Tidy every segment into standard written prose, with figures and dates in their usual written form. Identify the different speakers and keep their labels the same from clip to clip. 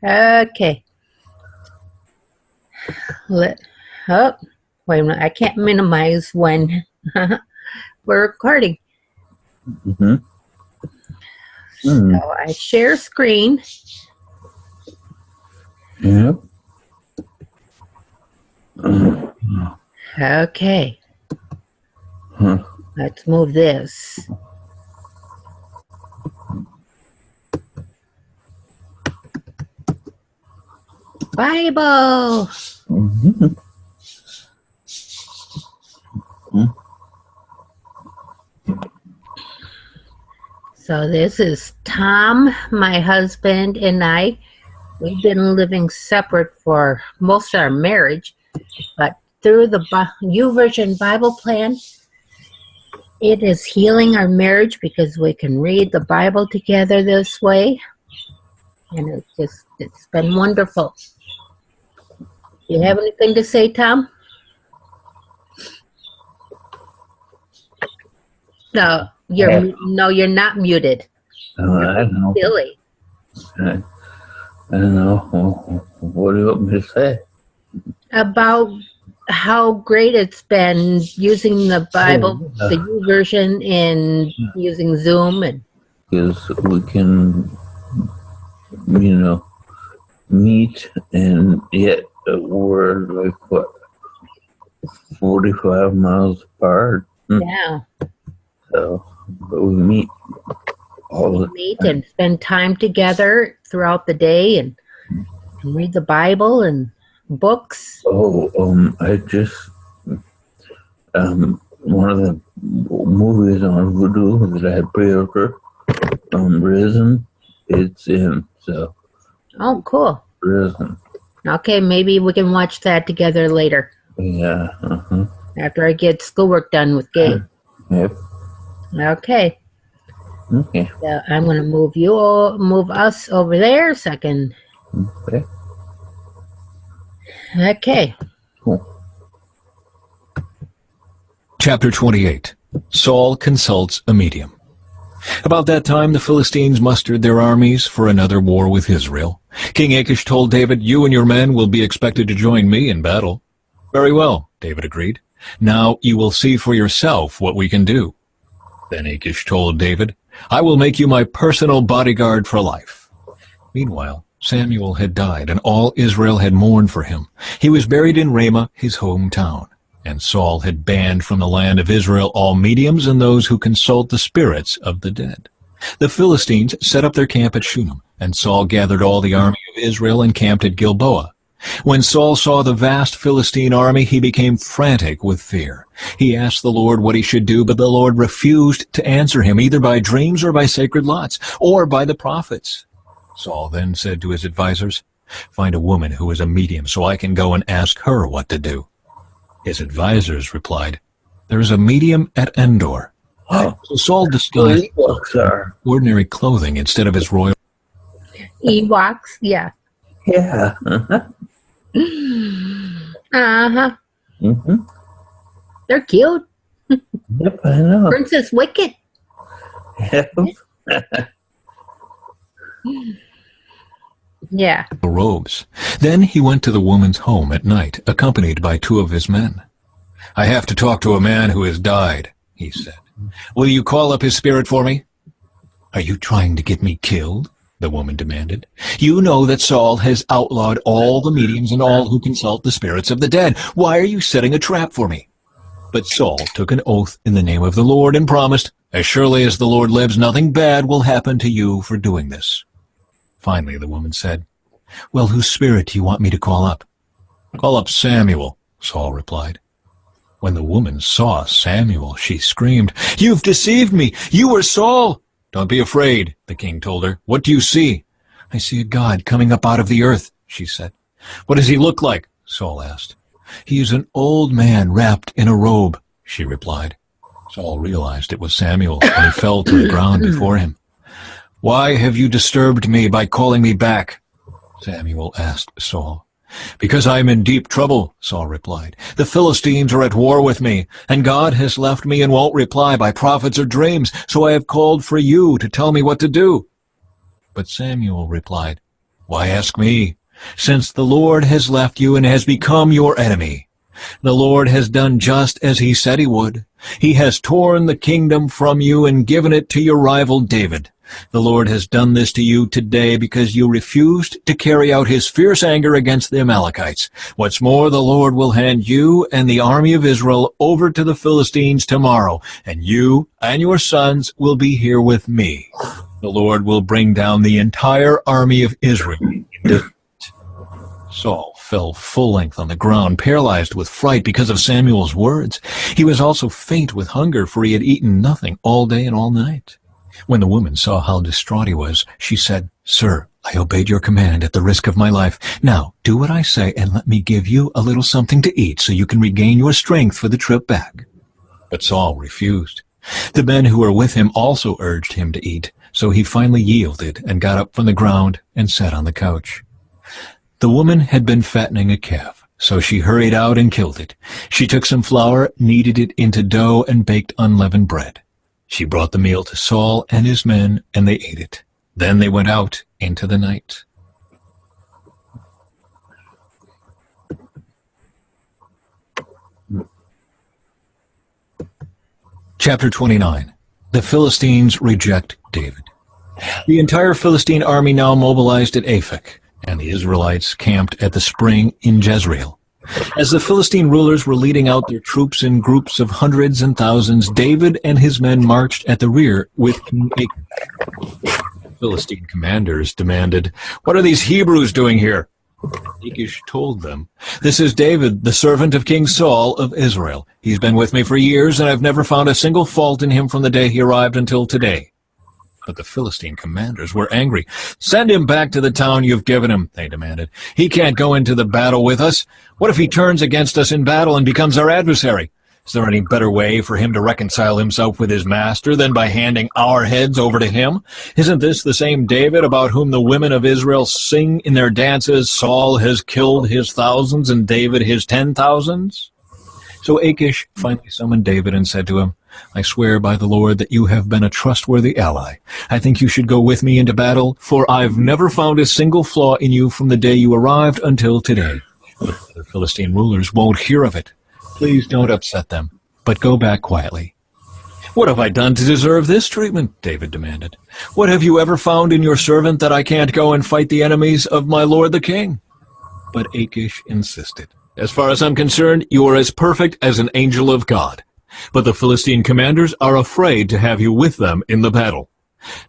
Speaker 1: Okay. Oh, wait a minute. I can't minimize when we're recording.
Speaker 2: Mm-hmm.
Speaker 1: So I share screen.
Speaker 2: Yep.
Speaker 1: Okay.
Speaker 2: Huh.
Speaker 1: Let's move this. Bible.
Speaker 2: Mm-hmm.
Speaker 1: So this is Tom, my husband, and I. We've been living separate for most of our marriage, but through the YouVersion Bible plan, it is healing our marriage because we can read the Bible together this way, and it's been wonderful. You have anything to say, Tom? No, you're not muted.
Speaker 2: I don't know.
Speaker 1: Silly.
Speaker 2: I don't know. What do you want me to say?
Speaker 1: About how great it's been using the Bible, the YouVersion, and using Zoom, and
Speaker 2: because we can, meet, and yet we're like what, 45 miles apart.
Speaker 1: yeah,
Speaker 2: So, but we meet all the
Speaker 1: meet and spend time together throughout the day, and read the Bible and books.
Speaker 2: I just one of the movies on Vudu that I had pre-ordered, Risen, it's in. So.
Speaker 1: Oh, cool.
Speaker 2: Risen.
Speaker 1: Okay, maybe we can watch that together later.
Speaker 2: Yeah.
Speaker 1: After I get schoolwork done with Gabe.
Speaker 2: Yep.
Speaker 1: Okay.
Speaker 2: Okay.
Speaker 1: So I'm going to move us over there so I can.
Speaker 2: Okay.
Speaker 1: Okay.
Speaker 2: Cool.
Speaker 3: Chapter 28. Saul consults a medium. About that time the Philistines mustered their armies for another war with Israel. King Achish told David, "You and your men will be expected to join me in battle." "Very well," David agreed. "Now you will see for yourself what we can do." Then Achish told David, "I will make you my personal bodyguard for life." Meanwhile, Samuel had died, and all Israel had mourned for him. He was buried in Ramah, his hometown. And Saul had banned from the land of Israel all mediums and those who consult the spirits of the dead. The Philistines set up their camp at Shunem, and Saul gathered all the army of Israel and camped at Gilboa. When Saul saw the vast Philistine army, he became frantic with fear. He asked the Lord what he should do, but the Lord refused to answer him, either by dreams or by sacred lots, or by the prophets. Saul then said to his advisers, "Find a woman who is a medium so I can go and ask her what to do." His advisers replied, "There is a medium at Endor." So Saul disguised ordinary clothing instead of his royal.
Speaker 1: Ewoks, yeah.
Speaker 2: Yeah.
Speaker 1: They're cute.
Speaker 2: Yep, I know.
Speaker 1: Princess Wicked.
Speaker 2: Yep.
Speaker 1: Yeah.
Speaker 3: Robes. Then he went to the woman's home at night, accompanied by 2 of his men. "I have to talk to a man who has died," he said. "Will you call up his spirit for me?" "Are you trying to get me killed?" the woman demanded. "You know that Saul has outlawed all the mediums and all who consult the spirits of the dead. Why are you setting a trap for me?" But Saul took an oath in the name of the Lord and promised, "As surely as the Lord lives, nothing bad will happen to you for doing this." Finally, the woman said, "Well, whose spirit do you want me to call up?" "Call up Samuel," Saul replied. When the woman saw Samuel, she screamed, "You've deceived me! You are Saul!" "Don't be afraid," the king told her. "What do you see?" "I see a god coming up out of the earth," she said. "What does he look like?" Saul asked. "He is an old man wrapped in a robe," she replied. Saul realized it was Samuel, and he fell to the ground before him. "Why have you disturbed me by calling me back?" Samuel asked Saul. "Because I am in deep trouble," Saul replied. "The Philistines are at war with me, and God has left me and won't reply by prophets or dreams, so I have called for you to tell me what to do." But Samuel replied, Why ask me? Since the Lord has left you and has become your enemy. The Lord has done just as he said he would. He has torn the kingdom from you and given it to your rival David. The Lord has done this to you today because you refused to carry out his fierce anger against the Amalekites. What's more, the Lord will hand you and the army of Israel over to the Philistines tomorrow, and you and your sons will be here with me. The Lord will bring down the entire army of Israel in defeat." Saul fell full length on the ground, paralyzed with fright because of Samuel's words. He was also faint with hunger, for he had eaten nothing all day and all night. When the woman saw how distraught he was, she said, "Sir, I obeyed your command at the risk of my life. Now do what I say and let me give you a little something to eat so you can regain your strength for the trip back." But Saul refused. The men who were with him also urged him to eat, so he finally yielded and got up from the ground and sat on the couch. The woman had been fattening a calf, so she hurried out and killed it. She took some flour, kneaded it into dough, and baked unleavened bread. She brought the meal to Saul and his men, and they ate it. Then they went out into the night. Chapter 29. The Philistines reject David. The entire Philistine army now mobilized at Aphek, and the Israelites camped at the spring in Jezreel. As the Philistine rulers were leading out their troops in groups of hundreds and thousands, David and his men marched at the rear with King Achish. Philistine commanders demanded, "What are these Hebrews doing here?" Achish told them, "This is David, the servant of King Saul of Israel. He's been with me for years, and I've never found a single fault in him from the day he arrived until today." But the Philistine commanders were angry. "Send him back to the town you've given him," they demanded. "He can't go into the battle with us. What if he turns against us in battle and becomes our adversary? Is there any better way for him to reconcile himself with his master than by handing our heads over to him? Isn't this the same David about whom the women of Israel sing in their dances, 'Saul has killed his thousands and David his 10,000s'?" So Achish finally summoned David and said to him, "I swear by the Lord that you have been a trustworthy ally. I think you should go with me into battle, for I've never found a single flaw in you from the day you arrived until today. But the Philistine rulers won't hear of it. Please don't upset them, but go back quietly." "What have I done to deserve this treatment?" David demanded. "What have you ever found in your servant that I can't go and fight the enemies of my lord the king?" But Achish insisted. "As far as I'm concerned, you are as perfect as an angel of God. But the Philistine commanders are afraid to have you with them in the battle.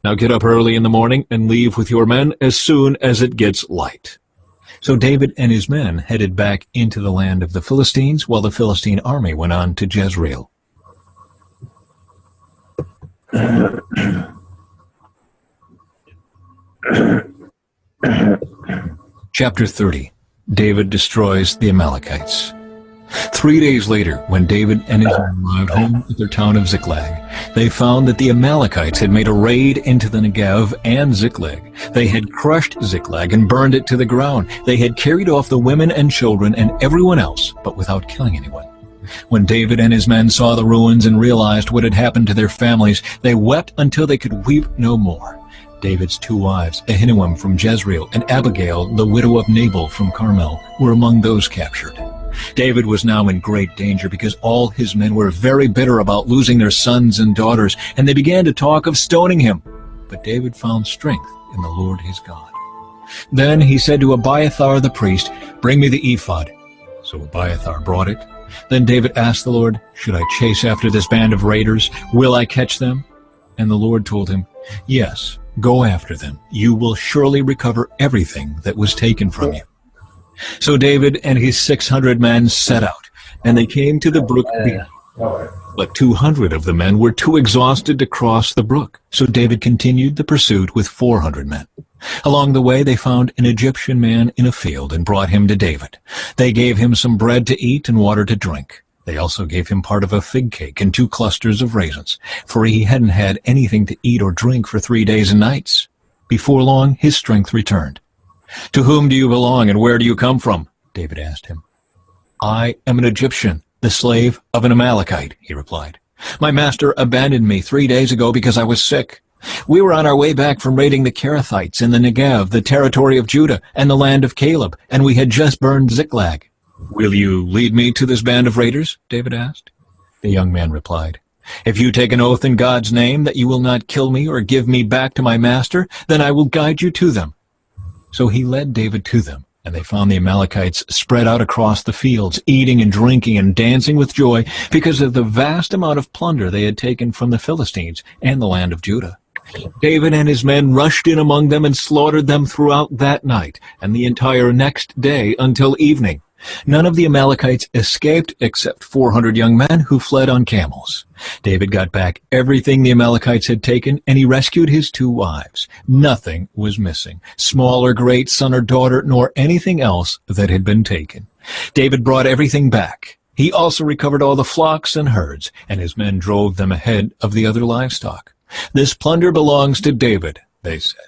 Speaker 3: Now get up early in the morning and leave with your men as soon as it gets light." So David and his men headed back into the land of the Philistines, while the Philistine army went on to Jezreel. Chapter 30. David destroys the Amalekites. 3 days later, when David and his men arrived home at their town of Ziklag, they found that the Amalekites had made a raid into the Negev and Ziklag. They had crushed Ziklag and burned it to the ground. They had carried off the women and children and everyone else, but without killing anyone. When David and his men saw the ruins and realized what had happened to their families, they wept until they could weep no more. David's 2 wives, Ahinoam from Jezreel and Abigail, the widow of Nabal from Carmel, were among those captured. David was now in great danger because all his men were very bitter about losing their sons and daughters, and they began to talk of stoning him. But David found strength in the Lord his God. Then he said to Abiathar the priest, "Bring me the ephod." So Abiathar brought it. Then David asked the Lord, "Should I chase after this band of raiders? Will I catch them?" And the Lord told him, "Yes, go after them. You will surely recover everything that was taken from you." So David and his 600 men set out, and they came to the brook Beer. But 200 of the men were too exhausted to cross the brook, so David continued the pursuit with 400 men. Along the way they found an Egyptian man in a field and brought him to David. They gave him some bread to eat and water to drink. They also gave him part of a fig cake and 2 clusters of raisins, for he hadn't had anything to eat or drink for 3 days and nights. Before long his strength returned. "To whom do you belong and where do you come from?" David asked him. "I am an Egyptian, the slave of an Amalekite," he replied. "My master abandoned me 3 days ago because I was sick. We were on our way back from raiding the Kerethites in the Negev, the territory of Judah, and the land of Caleb, and we had just burned Ziklag. Will you lead me to this band of raiders? David asked. The young man replied, If you take an oath in God's name that you will not kill me or give me back to my master, then I will guide you to them. So he led David to them, and they found the Amalekites spread out across the fields, eating and drinking and dancing with joy because of the vast amount of plunder they had taken from the Philistines and the land of Judah. David and his men rushed in among them and slaughtered them throughout that night and the entire next day until evening. None of the Amalekites escaped except 400 young men who fled on camels. David got back everything the Amalekites had taken, and he rescued his 2 wives. Nothing was missing, small or great, son or daughter, nor anything else that had been taken. David brought everything back. He also recovered all the flocks and herds, and his men drove them ahead of the other livestock. This plunder belongs to David, they said.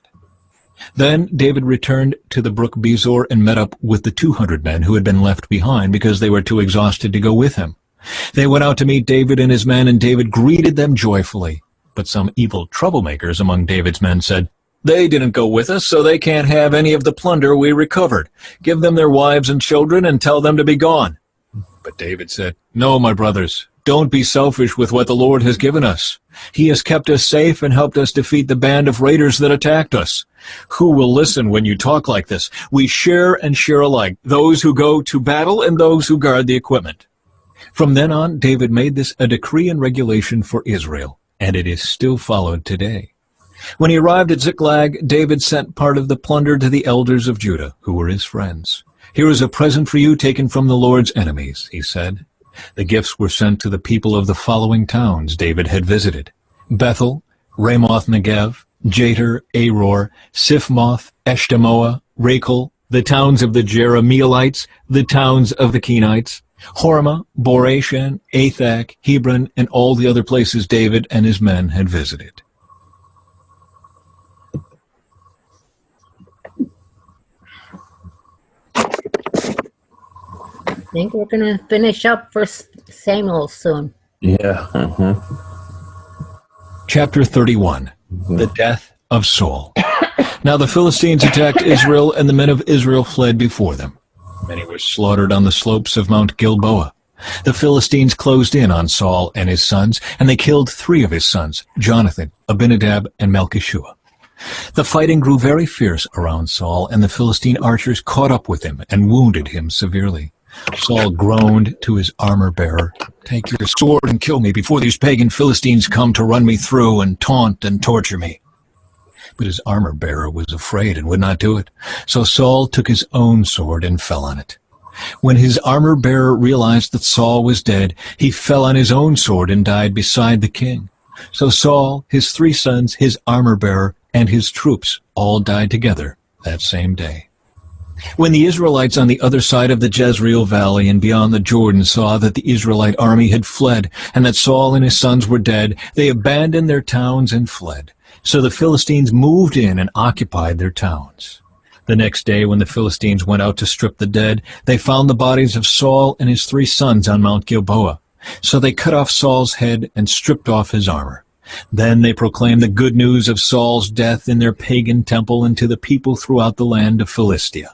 Speaker 3: Then David returned to the brook Bezor and met up with the 200 men who had been left behind because they were too exhausted to go with him. They went out to meet David and his men, and David greeted them joyfully. But some evil troublemakers among David's men said, They didn't go with us, so they can't have any of the plunder we recovered. Give them their wives and children and tell them to be gone. But David said, No, my brothers, don't be selfish with what the Lord has given us. He has kept us safe and helped us defeat the band of raiders that attacked us. Who will listen when you talk like this? We share and share alike, those who go to battle and those who guard the equipment. From then on, David made this a decree and regulation for Israel, and it is still followed today. When he arrived at Ziklag, David sent part of the plunder to the elders of Judah, who were his friends. Here is a present for you taken from the Lord's enemies, he said. The gifts were sent to the people of the following towns David had visited: Bethel, Ramoth Negev, Jater, Aror, Siphmoth, Eshtemoa, Rachel, the towns of the Jerahmeelites, the towns of the Kenites, Hormah, Borashan, Athak, Hebron, and all the other places David and his men had visited.
Speaker 1: I think we're going to finish up First Samuel soon.
Speaker 2: Yeah.
Speaker 3: Chapter 31. The Death of Saul. Now the Philistines attacked Israel, and the men of Israel fled before them. Many were slaughtered on the slopes of Mount Gilboa. The Philistines closed in on Saul and his sons, and they killed 3 of his sons, Jonathan, Abinadab, and Melchishua. The fighting grew very fierce around Saul, and the Philistine archers caught up with him and wounded him severely. Saul groaned to his armor-bearer, "Take your sword and kill me before these pagan Philistines come to run me through and taunt and torture me." But his armor-bearer was afraid and would not do it. So Saul took his own sword and fell on it. When his armor-bearer realized that Saul was dead, he fell on his own sword and died beside the king. So Saul, his 3 sons, his armor-bearer, and his troops all died together that same day. When the Israelites on the other side of the Jezreel Valley and beyond the Jordan saw that the Israelite army had fled and that Saul and his sons were dead, they abandoned their towns and fled. So the Philistines moved in and occupied their towns. The next day, when the Philistines went out to strip the dead, they found the bodies of Saul and his 3 sons on Mount Gilboa. So they cut off Saul's head and stripped off his armor. Then they proclaimed the good news of Saul's death in their pagan temple and to the people throughout the land of Philistia.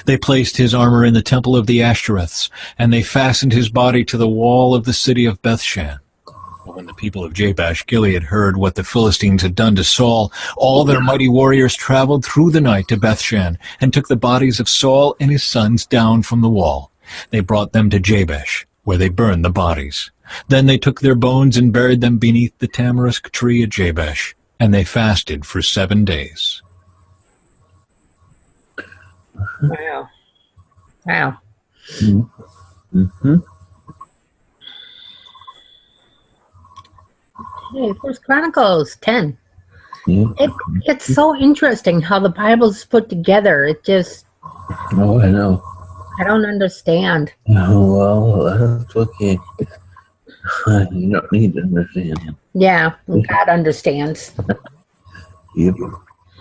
Speaker 3: They placed his armor in the temple of the Ashtoreths, and they fastened his body to the wall of the city of Bethshan. When the people of Jabesh Gilead heard what the Philistines had done to Saul, all their mighty warriors traveled through the night to Bethshan and took the bodies of Saul and his sons down from the wall. They brought them to Jabesh, where they burned the bodies. Then they took their bones and buried them beneath the tamarisk tree at Jabesh, and they fasted for 7 days.
Speaker 1: Wow. Wow.
Speaker 2: Mm-hmm.
Speaker 1: Hey, First Chronicles 10.
Speaker 2: Yeah.
Speaker 1: It's so interesting how the Bible's put together. It just,
Speaker 2: Oh, I know.
Speaker 1: I don't understand.
Speaker 2: Oh, well, that's okay. You don't need to understand him.
Speaker 1: Yeah, God understands.
Speaker 2: Yep.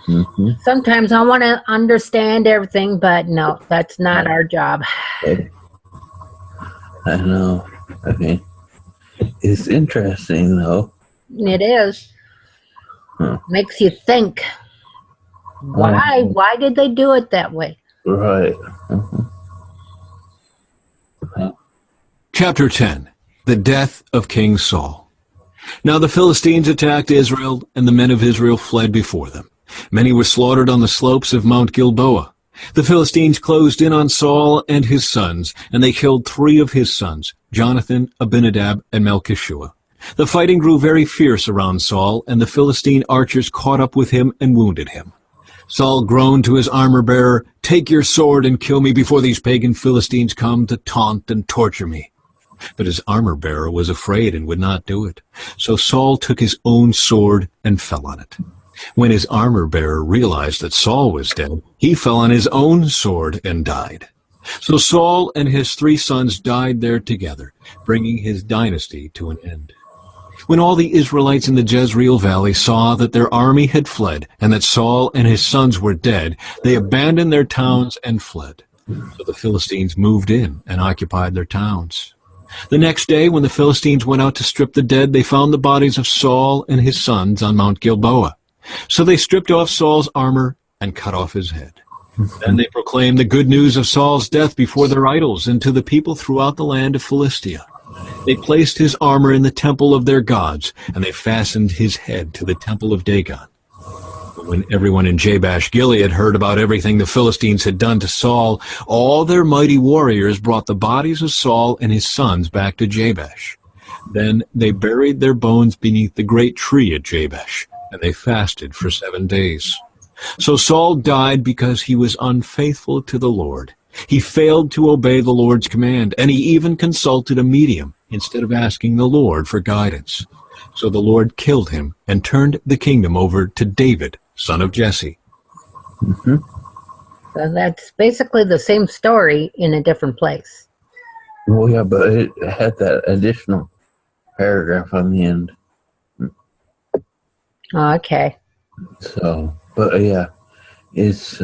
Speaker 2: Mm-hmm.
Speaker 1: Sometimes I want to understand everything, but no, that's not our job.
Speaker 2: I know. Okay. It's interesting, though.
Speaker 1: It is. Makes you think, why did they do it that way?
Speaker 2: Right.
Speaker 3: Chapter 10. The Death of King Saul. Now the Philistines attacked Israel, and the men of Israel fled before them. Many were slaughtered on the slopes of Mount Gilboa. The Philistines closed in on Saul and his sons, and they killed 3 of his sons, Jonathan, Abinadab, and Melchishua. The fighting grew very fierce around Saul, and the Philistine archers caught up with him and wounded him. Saul groaned to his armor-bearer, "Take your sword and kill me before these pagan Philistines come to taunt and torture me." But his armor-bearer was afraid and would not do it. So Saul took his own sword and fell on it. When his armor-bearer realized that Saul was dead, he fell on his own sword and died. So Saul and his 3 sons died there together, bringing his dynasty to an end. When all the Israelites in the Jezreel Valley saw that their army had fled and that Saul and his sons were dead, they abandoned their towns and fled. So the Philistines moved in and occupied their towns. The next day, when the Philistines went out to strip the dead, they found the bodies of Saul and his sons on Mount Gilboa. So they stripped off Saul's armor and cut off his head. Then they proclaimed the good news of Saul's death before their idols and to the people throughout the land of Philistia. They placed his armor in the temple of their gods, and they fastened his head to the temple of Dagon. But when everyone in Jabesh Gilead heard about everything the Philistines had done to Saul, all their mighty warriors brought the bodies of Saul and his sons back to Jabesh. Then they buried their bones beneath the great tree at Jabesh, and they fasted for 7 days. So Saul died because he was unfaithful to the Lord. He failed to obey the Lord's command, and he even consulted a medium instead of asking the Lord for guidance. So the Lord killed him and turned the kingdom over to David, son of Jesse.
Speaker 2: Mm-hmm.
Speaker 1: So that's basically the same story in a different place.
Speaker 2: Well, yeah, but it had that additional paragraph on the end.
Speaker 1: Okay.
Speaker 2: So, but yeah, it's,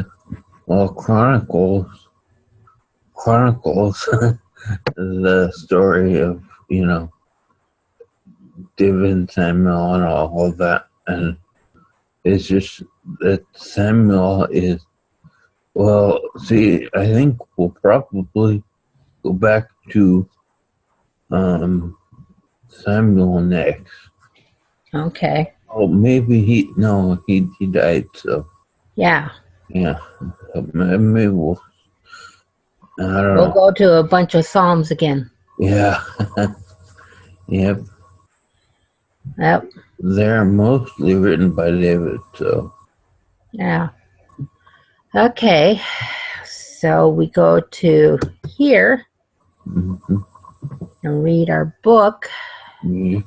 Speaker 2: well, Chronicles the story of, David and Samuel and all of that. And it's just that Samuel is, well, see, I think we'll probably go back to Samuel next.
Speaker 1: Okay.
Speaker 2: Oh, maybe he died, so.
Speaker 1: Yeah.
Speaker 2: Yeah. Maybe we'll, I don't
Speaker 1: We'll
Speaker 2: know.
Speaker 1: go to a bunch of Psalms again.
Speaker 2: Yeah. Yep.
Speaker 1: Yep.
Speaker 2: They're mostly written by David, so.
Speaker 1: Yeah. Okay. So we go to here
Speaker 2: Mm-hmm.
Speaker 1: and read our book.
Speaker 2: Yeah.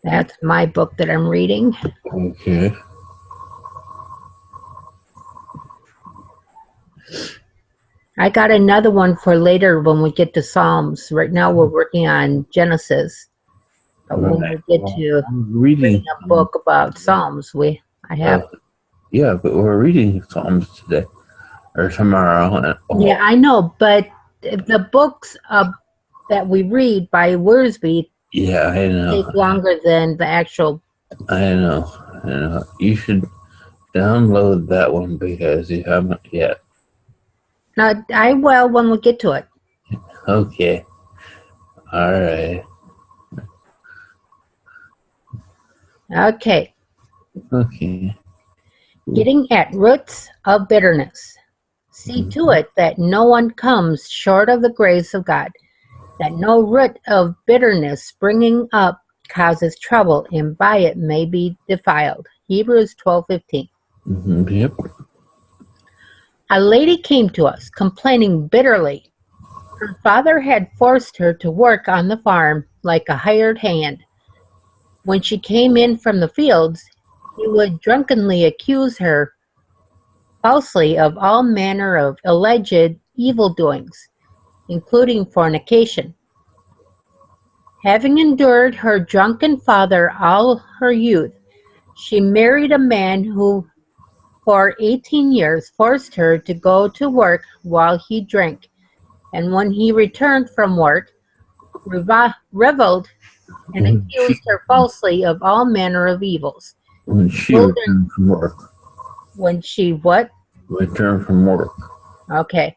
Speaker 1: That's my book that I'm reading.
Speaker 2: Okay.
Speaker 1: I got another one for later when we get to Psalms. Right now we're working on Genesis. But when we get to
Speaker 2: I'm reading
Speaker 1: a book about Psalms, I have.
Speaker 2: yeah, but we're reading Psalms today or tomorrow.
Speaker 1: Yeah, I know, but the books that we read by Worsby
Speaker 2: Yeah, I know.
Speaker 1: take longer than the actual.
Speaker 2: I know. You should download that one because you haven't yet.
Speaker 1: No, I will when we get to it.
Speaker 2: Okay. All right.
Speaker 1: Okay.
Speaker 2: Okay.
Speaker 1: Getting at roots of bitterness. See to it that no one comes short of the grace of God, that no root of bitterness springing up causes trouble, and by it may be defiled. Hebrews 12:15.
Speaker 2: Mm-hmm. Yep.
Speaker 1: A lady came to us, complaining bitterly. Her father had forced her to work on the farm like a hired hand. When she came in from the fields, he would drunkenly accuse her falsely of all manner of alleged evildoings, including fornication. Having endured her drunken father all her youth, she married a man who for 18 years forced her to go to work while he drank, and when he returned from work, reveled and accused her falsely of all manner of evils.
Speaker 2: When she
Speaker 1: Children-
Speaker 2: returned from work.
Speaker 1: When she what?
Speaker 2: Returned from work.
Speaker 1: Okay.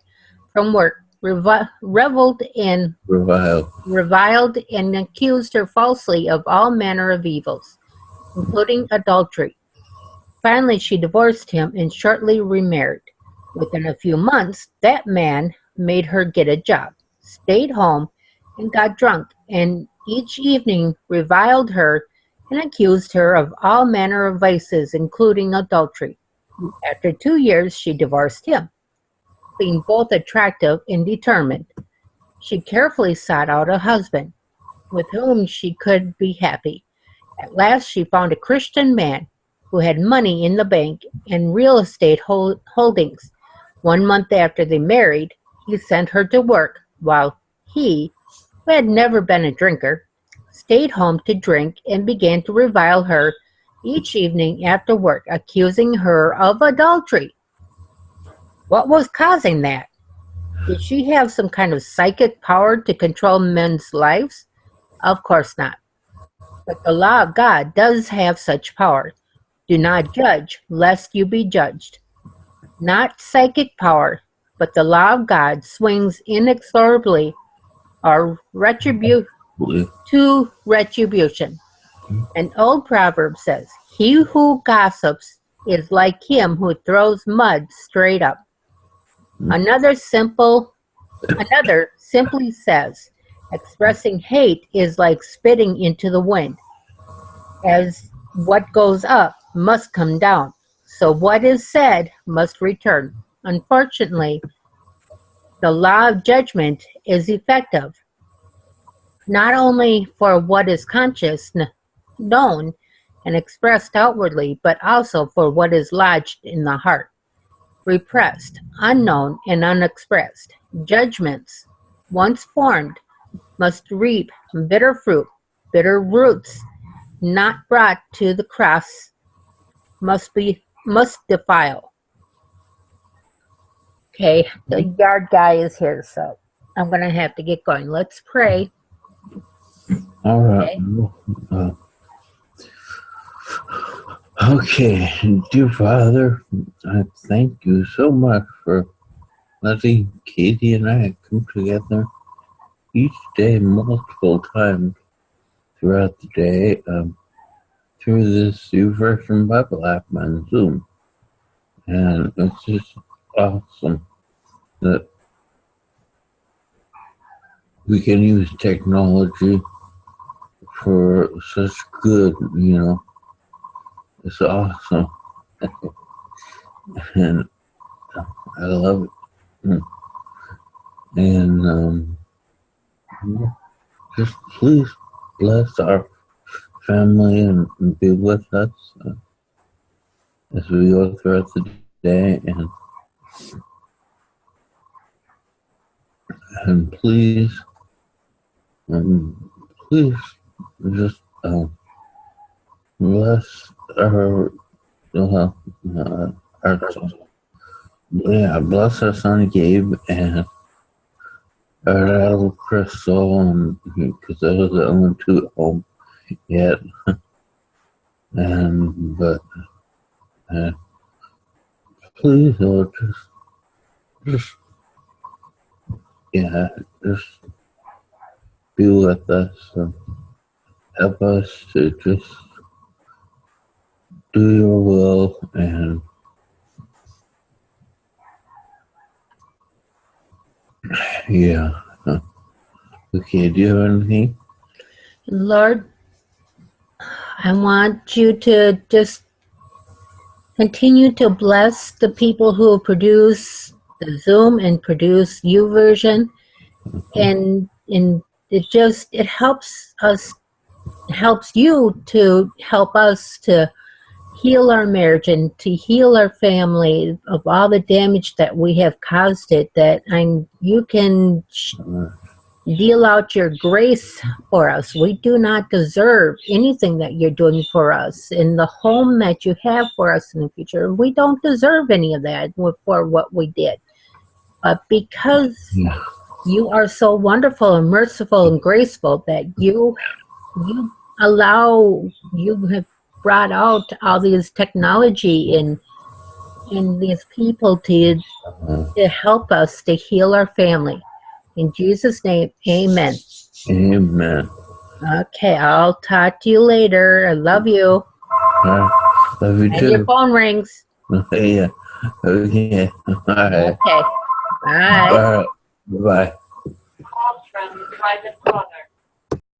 Speaker 1: From work. Reviled and accused her falsely of all manner of evils, including adultery. Finally, she divorced him and shortly remarried. Within a few months, that man made her get a job, stayed home, and got drunk, and each evening reviled her and accused her of all manner of vices, including adultery. After 2 years, she divorced him. Being both attractive and determined, she carefully sought out a husband with whom she could be happy. At last, she found a Christian man who had money in the bank and real estate holdings. 1 month after they married, he sent her to work, while he, who had never been a drinker, stayed home to drink and began to revile her each evening after work, accusing her of adultery. What was causing that? Did she have some kind of psychic power to control men's lives? Of course not. But the law of God does have such power. Do not judge, lest you be judged. Not psychic power, but the law of God swings inexorably or to retribution. An old proverb says, "He who gossips is like him who throws mud straight up." Another simply says, expressing hate is like spitting into the wind. As what goes up must come down, so what is said must return. Unfortunately, the law of judgment is effective, not only for what is conscious, known, and expressed outwardly, but also for what is lodged in the heart. Repressed, unknown, and unexpressed judgments, once formed, must reap bitter fruit. Bitter roots, not brought to the cross, must defile. Okay, the yard guy is here, so I'm going to have to get going. Let's pray.
Speaker 2: All right. Okay, dear Father, I thank you so much for letting Katie and I come together each day multiple times throughout the day through this YouVersion Bible App on Zoom. And it's just awesome that we can use technology for such good, It's awesome. And I love it. And just please bless our family and be with us as we go throughout the day. And please just bless bless our son Gabe and our little Crystal, because those are the only two at home yet. But please, Lord, just be with us and help us to just do your will. And okay, do you have anything?
Speaker 1: Lord, I want you to just continue to bless the people who produce the Zoom and produce YouVersion, and it helps us, helps you to help us to heal our marriage and to heal our family of all the damage that we have caused it, that you can deal out your grace for us. We do not deserve anything that you're doing for us in the home that you have for us in the future. We don't deserve any of that for what we did. But because you are so wonderful and merciful and graceful, that you you have brought out all these technology in these people to help us to heal our family. In Jesus' name, amen.
Speaker 2: Amen.
Speaker 1: Okay, I'll talk to you later. I love you.
Speaker 2: Love you
Speaker 1: And
Speaker 2: too.
Speaker 1: your phone rings.
Speaker 2: Yeah. Okay. All right.
Speaker 1: Okay. Bye.
Speaker 2: All right. Bye.
Speaker 4: Call from private caller.